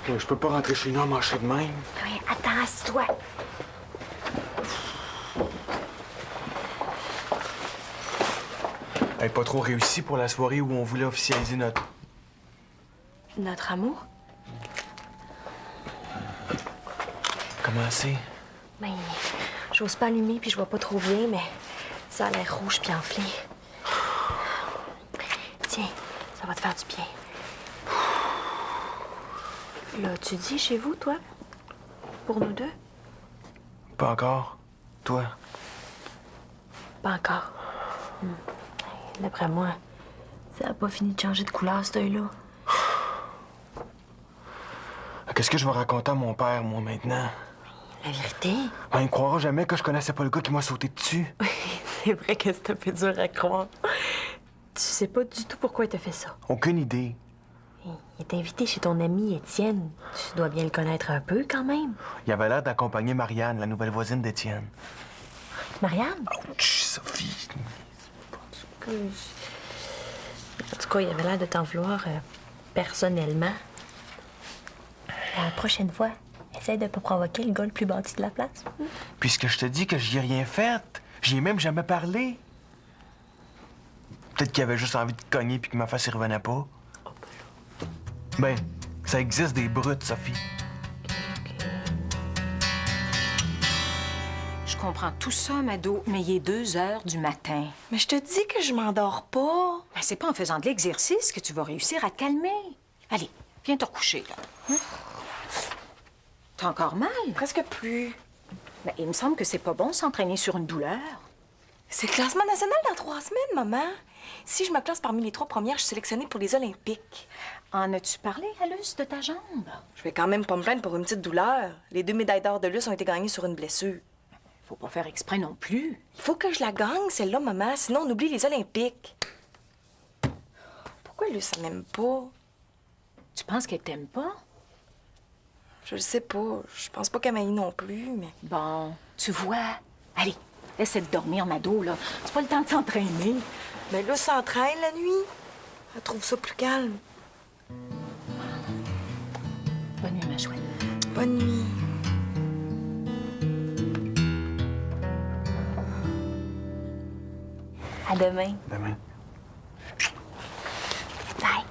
Là, je peux pas rentrer chez nous à marcher de même. Oui, attends, assis-toi. Elle est pas trop réussi pour la soirée où on voulait officialiser notre... Notre amour? Comment c'est? Ben, j'ose pas allumer puis je vois pas trop bien, mais ça a l'air rouge puis enflé. Tiens, ça va te faire du bien. Là, tu dis chez vous, toi? Pour nous deux? Pas encore. Toi? Pas encore. D'après moi, ça a pas fini de changer de couleur, cet œil-là. Qu'est-ce que je vais raconter à mon père, moi, maintenant? La vérité? Ben, il croira jamais que je connaissais pas le gars qui m'a sauté dessus. C'est vrai que c'est un peu dur à croire. Tu sais pas du tout pourquoi il t'a fait ça. Aucune idée. Il est invité chez ton ami Étienne. Tu dois bien le connaître un peu, quand même. Il avait l'air d'accompagner Marianne, la nouvelle voisine d'Étienne. Marianne? Ouch, Sophie. En tout cas, il avait l'air de t'en vouloir personnellement. La prochaine fois, essaie de pas provoquer le gars le plus bâti de la place. Puisque je te dis que j'y ai rien fait, j'y ai même jamais parlé. Peut-être qu'il avait juste envie de cogner puis que ma face y revenait pas. Ben, ça existe des brutes, Sophie. Je comprends tout ça, Mado, mais il est 2 heures du matin. Mais je te dis que je m'endors pas. Ben, c'est pas en faisant de l'exercice que tu vas réussir à te calmer. Allez, viens te recoucher, là. T'as encore mal? Presque plus. Ben, il me semble que c'est pas bon s'entraîner sur une douleur. C'est le classement national dans 3 semaines, maman. Si je me classe parmi les 3 premières, je suis sélectionnée pour les Olympiques. En as-tu parlé à Luce de ta jambe? Je vais quand même pas me plaindre pour une petite douleur. Les 2 médailles d'or de Luce ont été gagnées sur une blessure. Faut pas faire exprès non plus. Il faut que je la gagne, celle-là, maman, sinon on oublie les Olympiques. Pourquoi Luce, ça m'aime pas? Tu penses qu'elle t'aime pas? Je le sais pas. Je pense pas qu'elle m'aille non plus, mais... Bon, tu vois. Allez, essaie de dormir, Mado, là. C'est pas le temps de s'entraîner. Mais Luce s'entraîne la nuit. Elle trouve ça plus calme. Bonne nuit, ma chouette. Bonne nuit. À demain. Demain. Bye.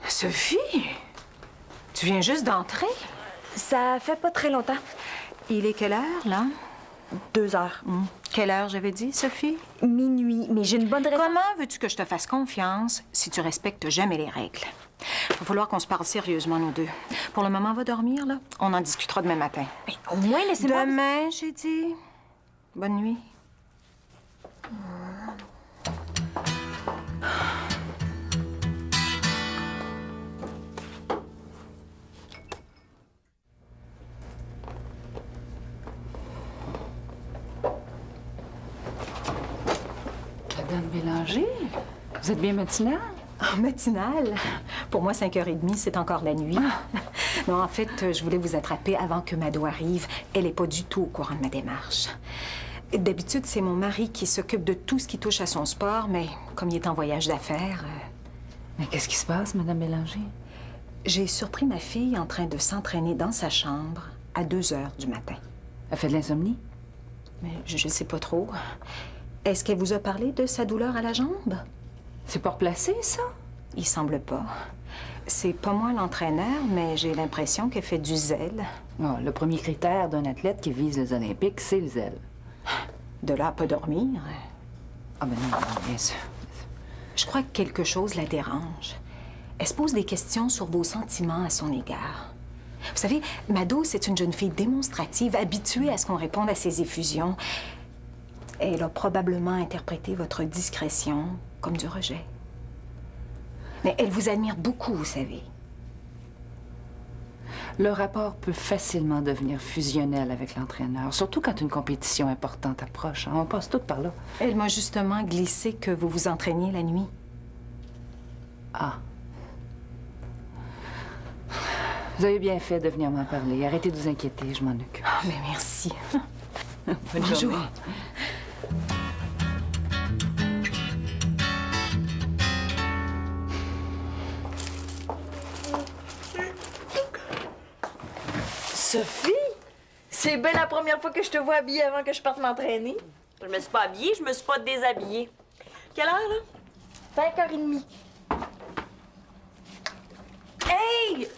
Sophie, tu viens juste d'entrer? Ça fait pas très longtemps. Il est quelle heure, là? 2 heures. Quelle heure, j'avais dit, Sophie? Minuit. Mais j'ai une bonne raison. Comment veux-tu que je te fasse confiance si tu respectes jamais les règles? Il va falloir qu'on se parle sérieusement, nous deux. Pour le moment, va dormir, là. On en discutera demain matin. Mais au moins, laissez-moi... Demain, j'ai dit. Bonne nuit. Madame Bélanger, vous êtes bien matinale? En matinale. Pour moi, 5h30, c'est encore la nuit. Non, en fait, je voulais vous attraper avant que Mado arrive. Elle n'est pas du tout au courant de ma démarche. D'habitude, c'est mon mari qui s'occupe de tout ce qui touche à son sport, mais comme il est en voyage d'affaires... Mais qu'est-ce qui se passe, Madame Bélanger? J'ai surpris ma fille en train de s'entraîner dans sa chambre à 2h du matin. Elle fait de l'insomnie? Mais je ne sais pas trop. Est-ce qu'elle vous a parlé de sa douleur à la jambe? C'est pas replacé, ça? Il semble pas. C'est pas moi l'entraîneur, mais j'ai l'impression qu'elle fait du zèle. Oh, le premier critère d'un athlète qui vise les Olympiques, c'est le zèle. De là à pas dormir. Ah, ben non, bien sûr. Je crois que quelque chose la dérange. Elle se pose des questions sur vos sentiments à son égard. Vous savez, Mado, c'est une jeune fille démonstrative, habituée à ce qu'on réponde à ses effusions. Elle a probablement interprété votre discrétion comme du rejet. Mais elle vous admire beaucoup, vous savez. Le rapport peut facilement devenir fusionnel avec l'entraîneur, surtout quand une compétition importante approche. Hein. On passe tout par là. Elle m'a justement glissé que vous vous entraîniez la nuit. Ah. Vous avez bien fait de venir m'en parler. Arrêtez de vous inquiéter, je m'en occupe. Ah, mais merci. Bonne journée. Sophie, c'est bien la première fois que je te vois habillée avant que je parte m'entraîner. Je me suis pas habillée, je me suis pas déshabillée. Quelle heure, là? 5h30. Hey!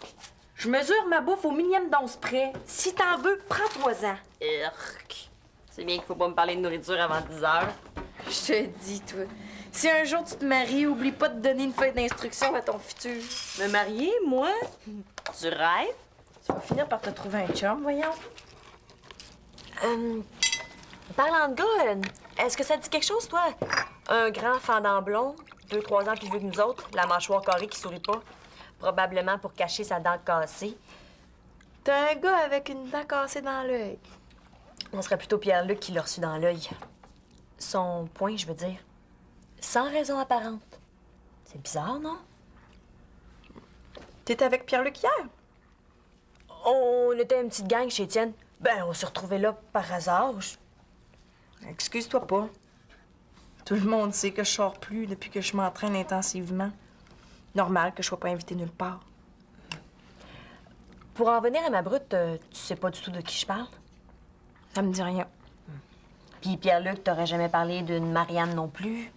Je mesure ma bouffe au millième d'once près. Si t'en veux, prends-toi-en. Urk. C'est bien qu'il faut pas me parler de nourriture avant 10 heures. Je te dis, toi. Si un jour tu te maries, oublie pas de donner une feuille d'instruction à ton futur. Me marier, moi? Tu rêves? Tu vas finir par te trouver un chum, voyons. Parlant de gars, est-ce que ça te dit quelque chose, toi? Un grand fendant blond, 2-3 ans plus vieux que nous autres, la mâchoire carrée qui sourit pas, probablement pour cacher sa dent cassée. T'as un gars avec une dent cassée dans l'œil. On serait plutôt Pierre-Luc qui l'a reçu dans l'œil. Son poing, je veux dire. Sans raison apparente. C'est bizarre, non? T'étais avec Pierre-Luc hier? On était une petite gang chez Étienne. Ben, on s'est retrouvés là par hasard. Excuse-toi pas. Tout le monde sait que je sors plus depuis que je m'entraîne intensivement. Normal que je sois pas invitée nulle part. Pour en venir à ma brute, tu sais pas du tout de qui je parle? Ça me dit rien. Puis Pierre-Luc, t'aurais jamais parlé d'une Marianne non plus?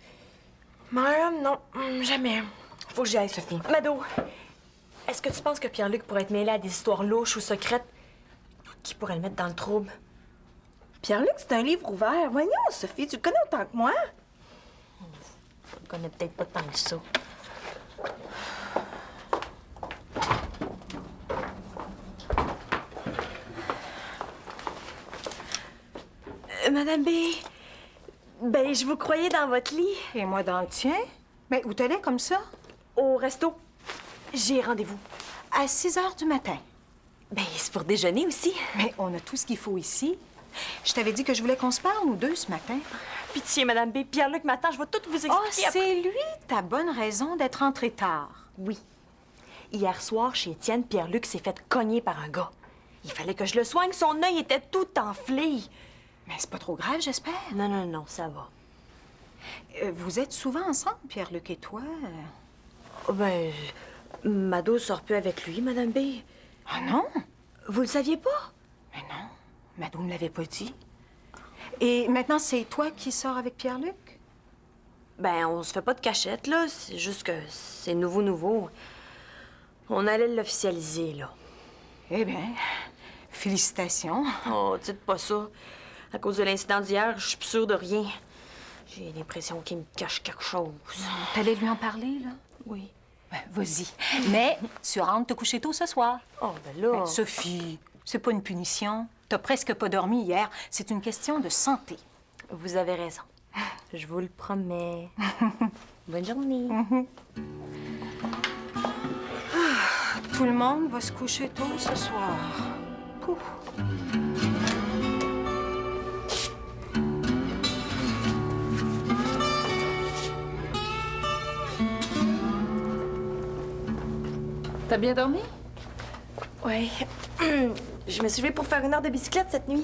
Marianne, non. Jamais. Faut que j'y aille, Sophie. Mado, est-ce que tu penses que Pierre-Luc pourrait être mêlé à des histoires louches ou secrètes qui pourraient le mettre dans le trouble? Pierre-Luc, c'est un livre ouvert. Voyons, Sophie, tu le connais autant que moi. Je le connais peut-être pas tant que ça. Madame B, ben, je vous croyais dans votre lit. Et moi dans le tien? Mais où t'allais comme ça? Au resto. J'ai rendez-vous. À 6 heures du matin. Ben, c'est pour déjeuner aussi. Mais on a tout ce qu'il faut ici. Je t'avais dit que je voulais qu'on se parle, nous deux, ce matin. Pitié, Madame B. Pierre-Luc m'attend. Je vais tout vous Oh, expliquer. c'est lui ta bonne raison d'être entré tard. Oui. Hier soir, chez Étienne, Pierre-Luc s'est fait cogner par un gars. Il fallait que je le soigne. Son œil était tout enflé. Mais c'est pas trop grave, j'espère. Non, non, non, ça va. Vous êtes souvent ensemble, Pierre-Luc et toi? Ben, Mado sort plus avec lui, Madame B. Ah non? Vous le saviez pas? Mais non, Madou ne l'avait pas dit. Et maintenant, c'est toi qui sors avec Pierre-Luc? Ben, on se fait pas de cachette, là. C'est juste que c'est nouveau. On allait l'officialiser, là. Eh bien, félicitations. Oh, dites pas ça. À cause de l'incident d'hier, je suis plus sûre de rien. J'ai l'impression qu'il me cache quelque chose. T'allais lui en parler, là? Oui. Ben, vas-y. Mais tu rentres te coucher tôt ce soir. Oh, ben là... Ben, Sophie, c'est pas une punition. T'as presque pas dormi hier. C'est une question de santé. Vous avez raison. Je vous le promets. Bonne journée. Tout le monde va se coucher tôt ce soir. Pouf. T'as bien dormi? Ouais. Je me suis levée pour faire une heure de bicyclette cette nuit.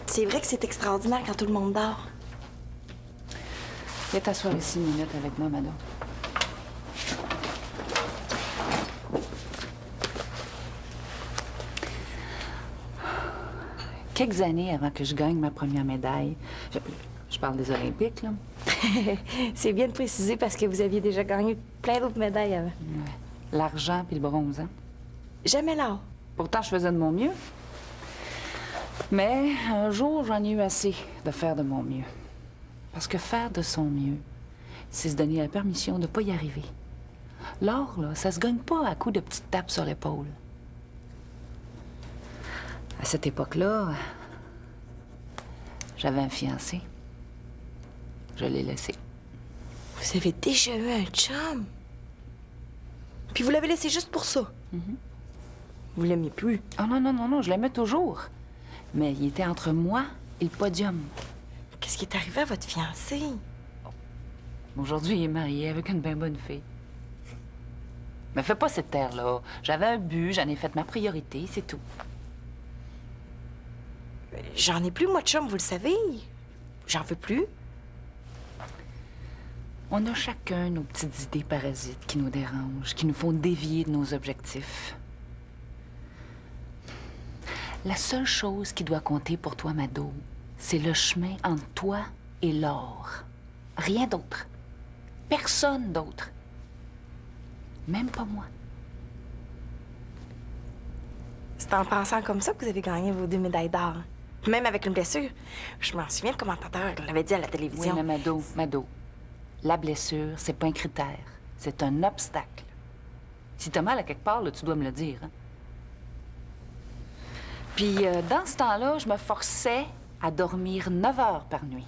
C'est vrai que c'est extraordinaire quand tout le monde dort. Viens t'asseoir ici une minute avec moi, madame. Quelques années avant que je gagne ma première médaille, je parle des Olympiques, là. C'est bien de préciser parce que vous aviez déjà gagné plein d'autres médailles avant. Ouais. L'argent puis le bronze, hein? Jamais là. Pourtant, je faisais de mon mieux. Mais un jour, j'en ai eu assez de faire de mon mieux. Parce que faire de son mieux, c'est se donner la permission de ne pas y arriver. L'or, là, ça se gagne pas à coups de petites tapes sur l'épaule. À cette époque-là, j'avais un fiancé. Je l'ai laissé. Vous avez déjà eu un chum? Puis vous l'avez laissé juste pour ça? Vous l'aimez plus? Oh non, non, non, non, je l'aimais toujours. Mais il était entre moi et le podium. Qu'est-ce qui est arrivé à votre fiancé? Aujourd'hui, il est marié avec une bien bonne fille. Mais fais pas cette terre-là. J'avais un but, j'en ai fait ma priorité, c'est tout. J'en ai plus, moi, de chum, vous le savez. J'en veux plus. On a chacun nos petites idées parasites qui nous dérangent, qui nous font dévier de nos objectifs. La seule chose qui doit compter pour toi, Mado, c'est le chemin entre toi et l'or. Rien d'autre. Personne d'autre. Même pas moi. C'est en pensant comme ça que vous avez gagné vos 2 médailles d'or. Même avec une blessure. Je m'en souviens, le commentateur l'avait dit à la Oui, télévision. mais Mado, la blessure, c'est pas un critère. C'est un obstacle. Si t'as mal à quelque part, là, tu dois me le dire. Hein? Puis, dans ce temps-là, je me forçais à dormir 9 heures par nuit.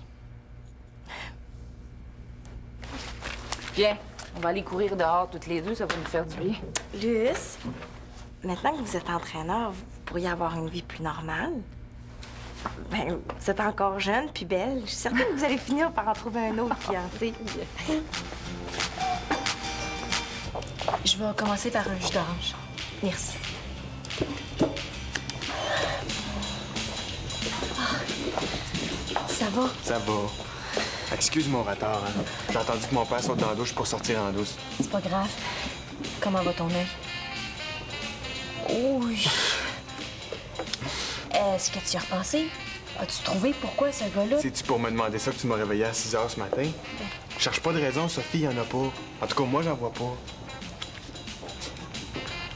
Viens, on va aller courir dehors toutes les deux, ça va nous faire du bien. Luce, maintenant que vous êtes entraîneur, vous pourriez avoir une vie plus normale. Ben, vous êtes encore jeune puis belle. Je suis certaine que vous allez finir par en trouver un autre fiancé. Je vais commencer par un jus d'orange. Merci. Ça va? Ça va. Excuse mon retard, hein. J'ai entendu que mon père saute dans la douche pour sortir en douce. C'est pas grave. Comment va ton œil? Oui. Est-ce que tu y as repensé? As-tu trouvé pourquoi ce gars-là? C'est-tu pour me demander ça que tu m'as réveillé à 6 h ce matin? Je cherche pas de raison, Sophie, y en a pas. En tout cas, moi, j'en vois pas.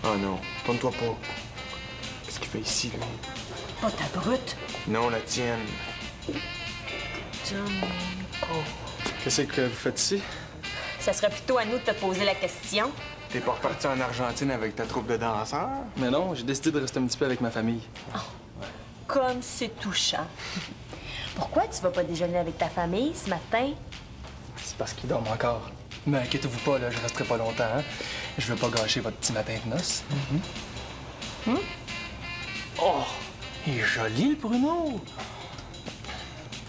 Oh non, tourne-toi pas. Qu'est-ce qu'il fait ici, lui? Pas ta brute. Non, la tienne. Domingo. Qu'est-ce que vous faites ici? Ça serait plutôt à nous de te poser la question. T'es pas reparti en Argentine avec ta troupe de danseurs? Mais non, j'ai décidé de rester un petit peu avec ma famille. Comme c'est touchant. Pourquoi tu vas pas déjeuner avec ta famille ce matin? C'est parce qu'ils dorment encore. Mais inquiétez-vous pas, là, je resterai pas longtemps. Hein? Je veux pas gâcher votre petit matin de noces. Oh! Il est joli, le Bruno!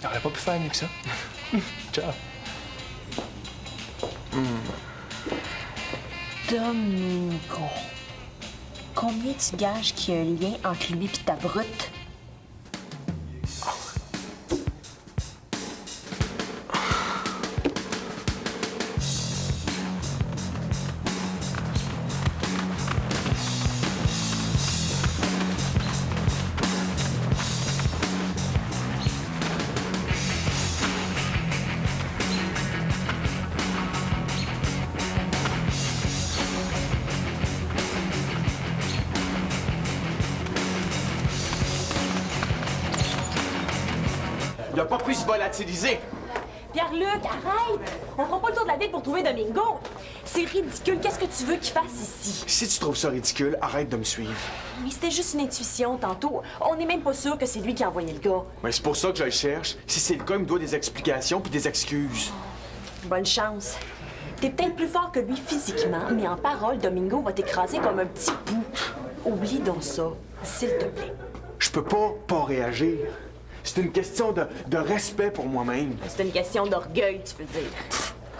J'aurais pas pu faire mieux que ça. Ciao! Domingo. Combien tu gages qu'il y a un lien entre lui et ta brute? Il a pas pu se volatiliser. Pierre-Luc, arrête! On fera pas le tour de la ville pour trouver Domingo. C'est ridicule. Qu'est-ce que tu veux qu'il fasse ici? Si tu trouves ça ridicule, arrête de me suivre. Mais c'était juste une intuition tantôt. On n'est même pas sûr que c'est lui qui a envoyé le gars. Mais c'est pour ça que je le cherche. Si c'est le cas, il me doit des explications puis des excuses. Bonne chance. T'es peut-être plus fort que lui physiquement, mais en parole, Domingo va t'écraser comme un petit bout. Oublie donc ça, s'il te plaît. Je peux pas réagir. C'est une question de respect pour moi-même. C'est une question d'orgueil, tu veux dire.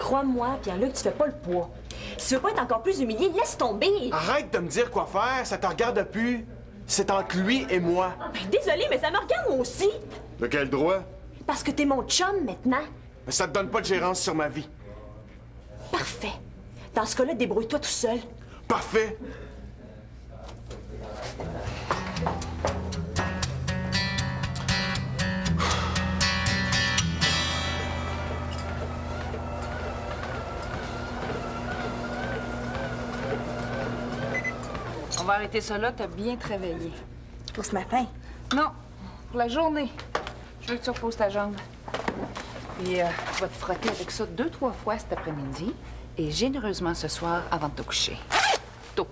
Crois-moi, Pierre-Luc, tu fais pas le poids. Si tu veux pas être encore plus humilié, laisse tomber. Arrête de me dire quoi faire, ça te regarde plus. C'est entre lui et moi. Désolée, mais ça me regarde moi aussi. De quel droit? Parce que t'es mon chum maintenant. Mais ça te donne pas de gérance sur ma vie. Parfait. Dans ce cas-là, débrouille-toi tout seul. Parfait. On va arrêter ça là, t'as bien te réveillé. Pour ce matin. Non, pour la journée. Je veux que tu reposes ta jambe. Puis tu vas te frotter avec ça 2-3 fois cet après-midi et généreusement ce soir avant de te coucher. Tôt.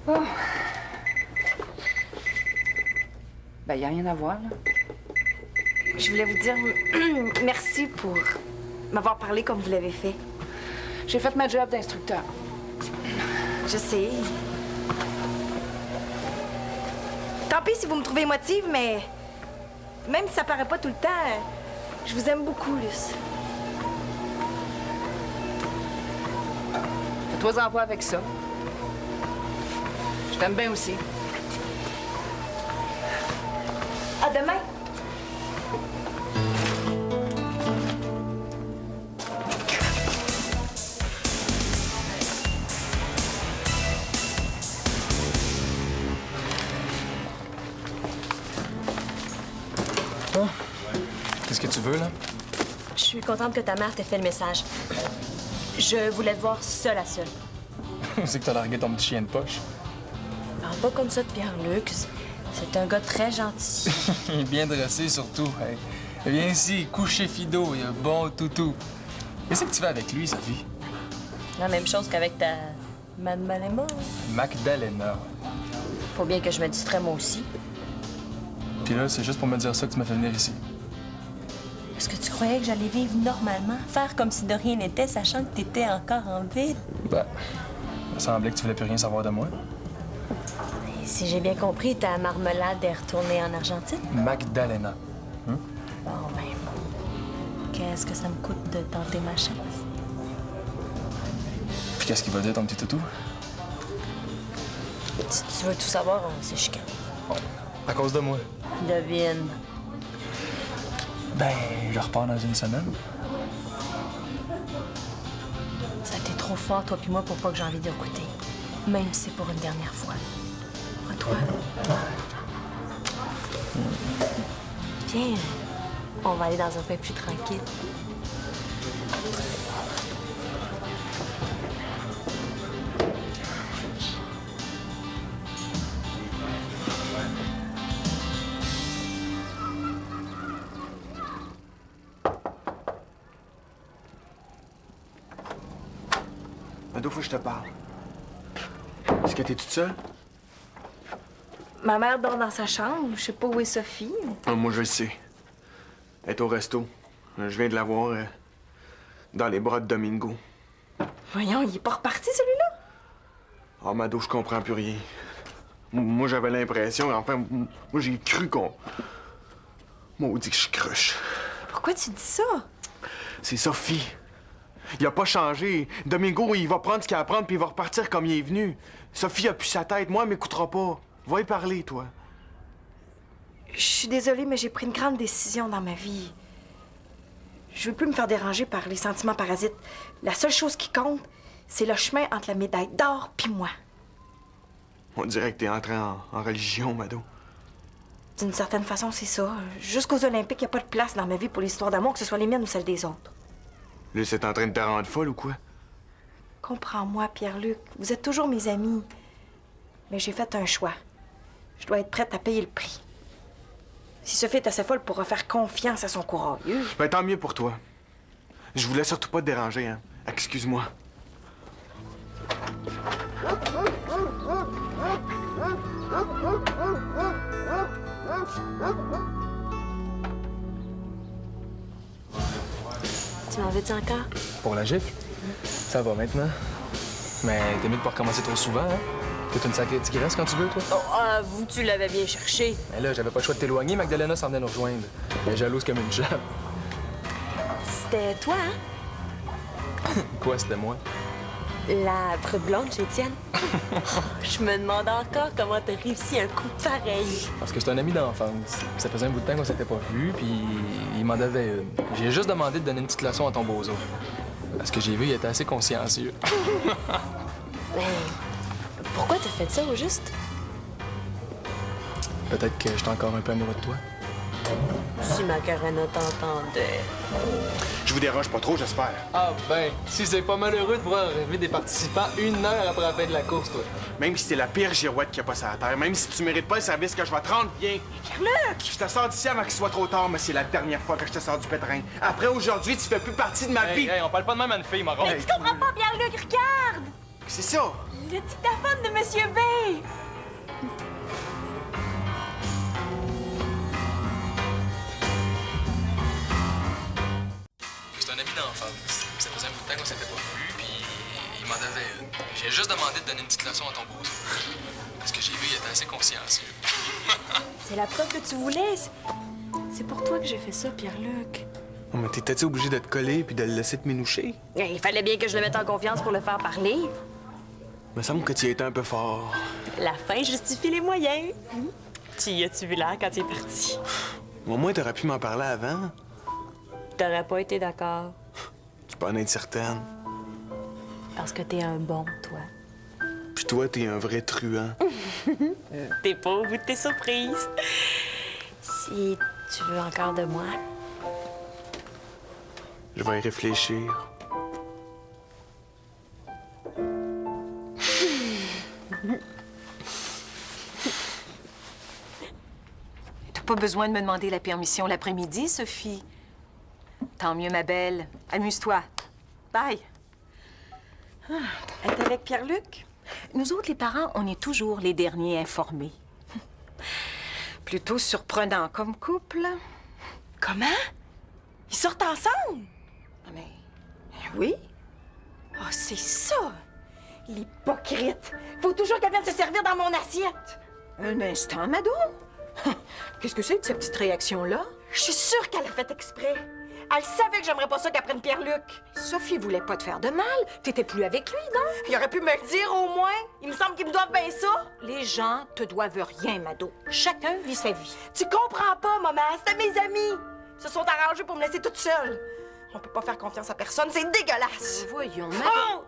Oh. Ben, y a rien à voir, là. Je voulais vous dire merci pour m'avoir parlé comme vous l'avez fait. J'ai fait ma job d'instructeur. Je sais. Tant pis si vous me trouvez émotive, mais même si ça paraît pas tout le temps, je vous aime beaucoup, Luce. Fais-toi en pas avec ça. Je t'aime bien aussi. À demain! Qu'est-ce que tu veux, là? Je suis contente que ta mère t'ait fait le message. Je voulais te voir seule à seule. C'est que t'as largué ton petit chien de poche. Parle pas comme ça de Pierre-Luc. C'est un gars très gentil. Il est bien dressé, surtout. Hey. Viens ici, coucher Fido, il a bon toutou. Qu'est-ce que tu fais avec lui, Sophie? La même chose qu'avec ta Mademoiselle. Magdalena. Faut bien que je me distrais moi aussi. Puis là, c'est juste pour me dire ça que tu m'as fait venir ici. Est-ce que tu croyais que j'allais vivre normalement? Faire comme si de rien n'était, sachant que t'étais encore en ville? Ben, il me semblait que tu voulais plus rien savoir de moi. Et si j'ai bien compris, ta marmelade est retournée en Argentine? Magdalena. Bon, ben... Qu'est-ce que ça me coûte de tenter ma chance? Puis qu'est-ce qu'il va dire, ton petit toutou? Si tu veux tout savoir, on s'est chicané. À cause de moi. Devine. Ben, je repars dans une semaine. Ça t'est trop fort, toi puis moi, pour pas que j'ai envie de goûter. Même si c'est pour une dernière fois. À toi. Viens, on va aller dans un peu plus tranquille. Mado, faut que je te parle. Est-ce que t'es toute seule? Ma mère dort dans sa chambre. Je sais pas où est Sophie. Ah, moi, je le sais. Elle est au resto. Je viens de la voir dans les bras de Domingo. Voyons, il est pas reparti, celui-là? Ah, Mado, je comprends plus rien. Moi, j'avais l'impression, enfin, moi, j'ai cru qu'on... Maudit que je cruche. Pourquoi tu dis ça? C'est Sophie. Il a pas changé. Domingo, il va prendre ce qu'il a à prendre puis il va repartir comme il est venu. Sophie a plus sa tête. Moi, elle m'écoutera pas. Va y parler, toi. Je suis désolée, mais j'ai pris une grande décision dans ma vie. Je veux plus me faire déranger par les sentiments parasites. La seule chose qui compte, c'est le chemin entre la médaille d'or puis moi. On dirait que t'es entré en religion, Mado. D'une certaine façon, c'est ça. Jusqu'aux Olympiques, il n'y a pas de place dans ma vie pour l'histoire d'amour, que ce soit les miennes ou celles des autres. Là, c'est en train de te rendre folle ou quoi? Comprends-moi, Pierre-Luc. Vous êtes toujours mes amis. Mais j'ai fait un choix. Je dois être prête à payer le prix. Si Sophie est assez folle pour faire confiance à son courageux... Ben, tant mieux pour toi. Je voulais surtout pas te déranger, hein. Excuse-moi. Tu m'en veux-tu encore? Pour la gifle? Ça va maintenant. Mais t'es mieux de pas recommencer trop souvent, hein? T'es une sacrée tigresse quand tu veux, toi? Oh, avoue, tu l'avais bien cherché. Mais là, j'avais pas le choix de t'éloigner. Magdalena s'en venait nous rejoindre. Elle est jalouse comme une chape. C'était toi, hein? Quoi, c'était moi? La brute blonde chez Étienne. Je me demande encore comment t'as réussi un coup pareil. Parce que c'est un ami d'enfance. Ça faisait un bout de temps qu'on s'était pas vus, puis il m'en devait une. J'ai juste demandé de donner une petite leçon à ton bozo. Parce que j'ai vu, il était assez consciencieux. Mais pourquoi t'as fait ça, au juste? Peut-être que j'étais encore un peu amoureux de toi. Si Macarena t'entendait. Je vous dérange pas trop, j'espère. Ah ben, si c'est pas malheureux de voir arriver des participants 1 heure après la fin de la course, toi. Même si t'es la pire girouette qu'il y a pas sur la terre, même si tu mérites pas le service que je vais te rendre, viens. Pierre-Luc! Je te sors d'ici avant qu'il soit trop tard, mais c'est la dernière fois que je te sors du pétrin. Après aujourd'hui, tu fais plus partie de ma vie. Hey, on parle pas de même à une fille, marron. Tu comprends pas, Pierre-Luc, regarde! C'est ça. Le dictaphone de Monsieur B! C'est un ami d'enfance. Ça faisait un bout de temps qu'on s'était pas vus, puis il m'en devait une. J'ai juste demandé de donner une petite leçon à ton bozo. Parce que j'ai vu, il était assez consciencieux. C'est la preuve que tu voulais. C'est pour toi que j'ai fait ça, Pierre-Luc. Oh, mais t'étais-tu obligé de te coller puis de le laisser te minoucher? Il fallait bien que je le mette en confiance pour le faire parler. Il me semble que tu y étais un peu fort. La fin justifie les moyens. Tu y as-tu vu l'air quand il est parti? Au moins, t'aurais pu m'en parler avant. T'aurais pas été d'accord. Tu peux en être certaine. Parce que t'es un bon, toi. Puis toi, t'es un vrai truand. T'es pas au bout de tes surprises. Si tu veux encore de moi, Je vais y réfléchir. T'as pas besoin de me demander la permission l'après-midi, Sophie. Tant mieux, ma belle. Amuse-toi. Bye. Elle est avec Pierre-Luc? Nous autres, les parents, on est toujours les derniers informés. Plutôt surprenant comme couple. Comment? Ils sortent ensemble? Mais Oui. Ah, c'est ça! L'hypocrite! Faut toujours qu'elle vienne se servir dans mon assiette! un instant, Mado. Qu'est-ce que c'est que cette petite réaction-là? Je suis sûre qu'elle a fait exprès. Elle savait que j'aimerais pas ça qu'elle prenne Pierre-Luc. Sophie voulait pas te faire de mal. T'étais plus avec lui, non? Il aurait pu me le dire au moins. Il me semble qu'ils me doivent bien ça. Les gens te doivent rien, Mado. Chacun vit sa vie. Tu comprends pas, maman. C'était mes amis. Ils se sont arrangés pour me laisser toute seule. On peut pas faire confiance à personne. C'est dégueulasse. Voyons, Mado. Oh!